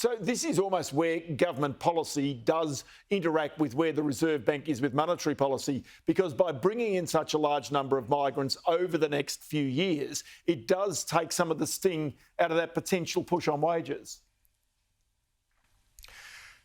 So this is almost where government policy does interact with where the Reserve Bank is with monetary policy, because by bringing in such a large number of migrants over the next few years, it does take some of the sting out of that potential push on wages.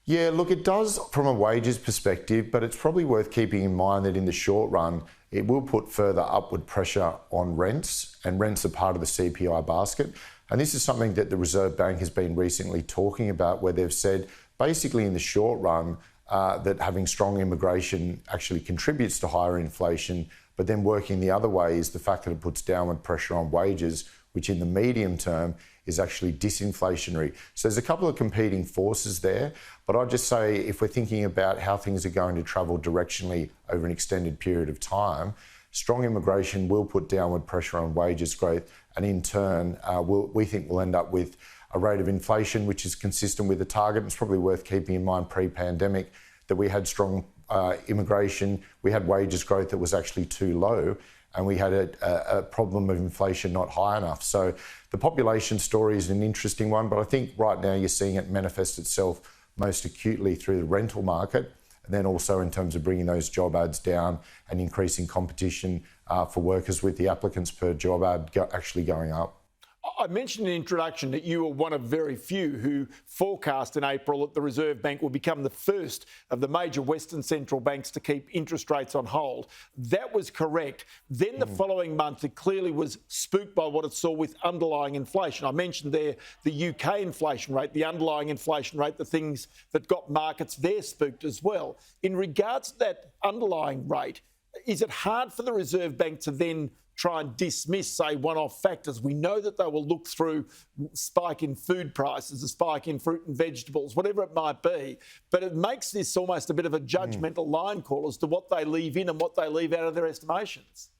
Yeah, look, it does from a wages perspective, but it's probably worth keeping in mind that in the short run, it will put further upward pressure on rents, and rents are part of the CPI basket. And this is something that the Reserve Bank has been recently talking about, where they've said basically in the short run that having strong immigration actually contributes to higher inflation, but then working the other way is the fact that it puts downward pressure on wages, which in the medium term is actually disinflationary. So there's a couple of competing forces there, but I'd just say if we're thinking about how things are going to travel directionally over an extended period of time, strong immigration will put downward pressure on wages growth, and in turn, we think we'll end up with a rate of inflation which is consistent with the target. It's probably worth keeping in mind pre-pandemic that we had strong immigration, we had wages growth that was actually too low, and we had a problem of inflation not high enough. So the population story is an interesting one, but I think right now you're seeing it manifest itself most acutely through the rental market, and then also in terms of bringing those job ads down and increasing competition for workers, with the applicants per job ad actually going up. I mentioned in the introduction that you were one of very few who forecast in April that the Reserve Bank will become the first of the major Western central banks to keep interest rates on hold. That was correct. Then the following month, it clearly was spooked by what it saw with underlying inflation. I mentioned there the UK inflation rate, the underlying inflation rate, the things that got markets there spooked as well. In regards to that underlying rate, is it hard for the Reserve Bank to then try and dismiss, say, one-off factors? We know that they will look through spike in food prices, a spike in fruit and vegetables, whatever it might be, but it makes this almost a bit of a judgmental line call as to what they leave in and what they leave out of their estimations.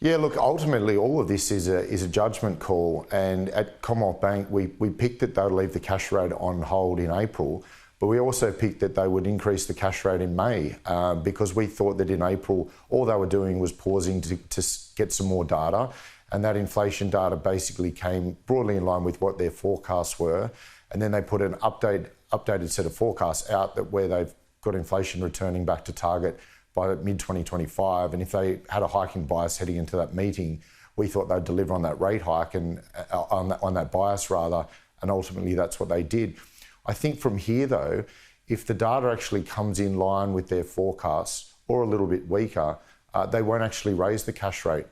Yeah, look, ultimately all of this is a judgment call, and at Commonwealth Bank we picked that they'll leave the cash rate on hold in April, but we also picked that they would increase the cash rate in May because we thought that in April all they were doing was pausing to get some more data, and that inflation data basically came broadly in line with what their forecasts were, and then they put an updated set of forecasts out that where they've got inflation returning back to target by mid-2025, and if they had a hiking bias heading into that meeting, we thought they'd deliver on that rate hike and on that bias rather, and ultimately that's what they did. I think from here, though, if the data actually comes in line with their forecasts or a little bit weaker, they won't actually raise the cash rate.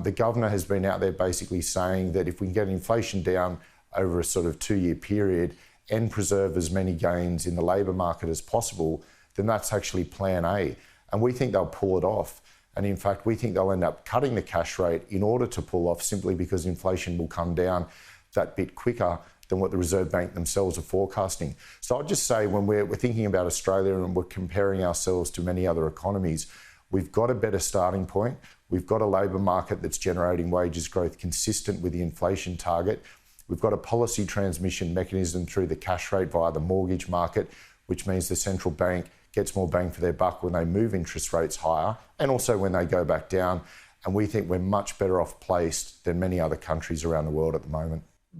The governor has been out there basically saying that if we can get inflation down over a sort of 2-year period and preserve as many gains in the labour market as possible, then that's actually plan A. And we think they'll pull it off. And in fact, we think they'll end up cutting the cash rate in order to pull off, simply because inflation will come down that bit quicker than what the Reserve Bank themselves are forecasting. So I'd just say when we're thinking about Australia and we're comparing ourselves to many other economies, we've got a better starting point. We've got a labour market that's generating wages growth consistent with the inflation target. We've got a policy transmission mechanism through the cash rate via the mortgage market, which means the central bank gets more bang for their buck when they move interest rates higher and also when they go back down. And we think we're much better off placed than many other countries around the world at the moment.